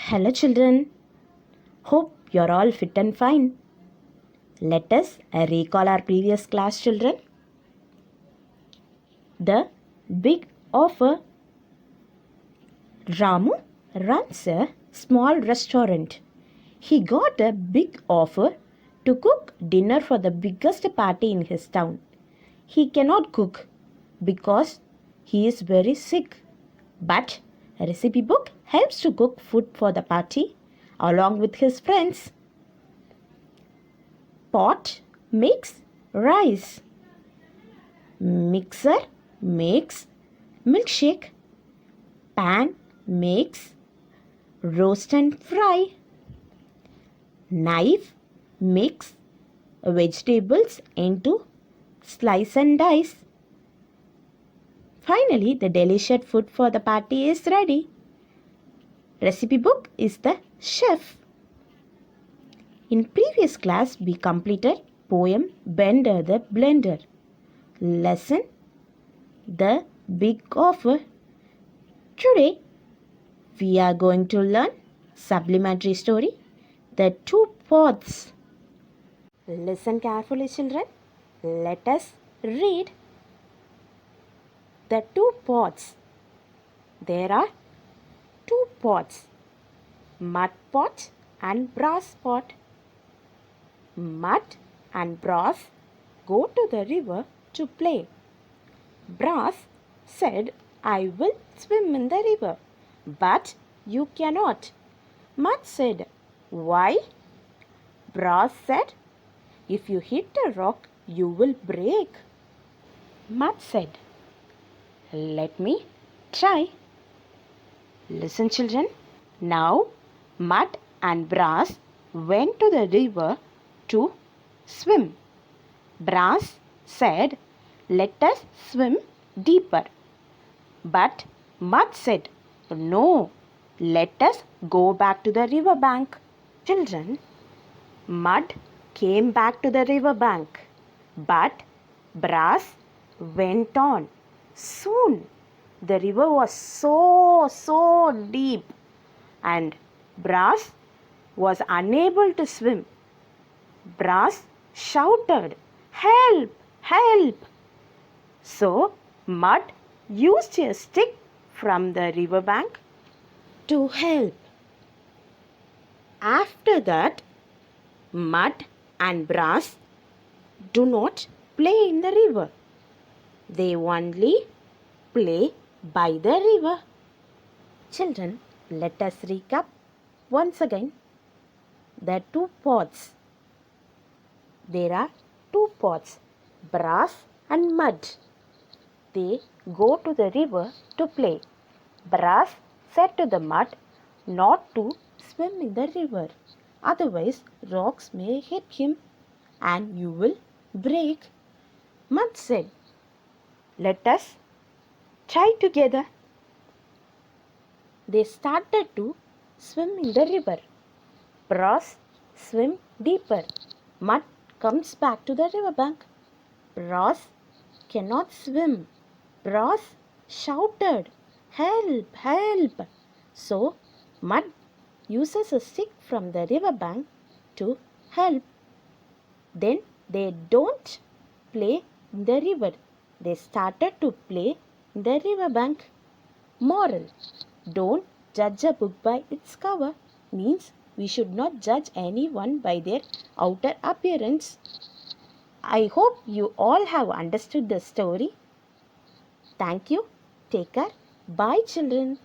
Hello children, hope you're all fit and fine. Let us recall our previous class children. The big offer. Ramu runs a small restaurant. He got a big offer to cook dinner for the biggest party in his town. He cannot cook because he is very sick. But a recipe book helps to cook food for the party along with his friends. Pot makes rice. Mixer makes milkshake. Pan makes roast and fry. Knife makes vegetables into slice and dice. Finally, the delicious food for the party is ready. Recipe book is the chef. In previous class, we completed poem Bender the Blender. Lesson The Big Offer. Today, we are going to learn supplementary story The Two Pots. Listen carefully, children. Let us read. The two pots. There are two pots, mud pot and brass pot. Mud and brass go to the river to play. Brass said, I will swim in the river, but you cannot. Mud said, why? Brass said, if you hit a rock, you will break. Mud said, let me try. Listen children, now mud and brass went to the river to swim. Brass said, let us swim deeper. But mud said, no, let us go back to the river bank. Children, mud came back to the river bank, but brass went on. Soon the river was so deep and brass was unable to swim. Brass shouted, help, help. So mud used a stick from the river bank to help. After that, mud and brass do not play in the river. They only play by the river. Children, let us recap once again. The two pots. There are two pots, brass and mud. They go to the river to play. Brass said to the mud not to swim in the river, otherwise rocks may hit him and you will break. Mud said, let us try together. They started to swim in the river. Brass swim deeper. Mud comes back to the river bank. Brass cannot swim. Brass shouted, help, help. So mud uses a stick from the river bank to help. Then they don't play in the river. They started to play in the river bank. Moral: don't judge a book by its cover. Means we should not judge anyone by their outer appearance. I hope you all have understood the story. Thank you. Take care. Bye, children.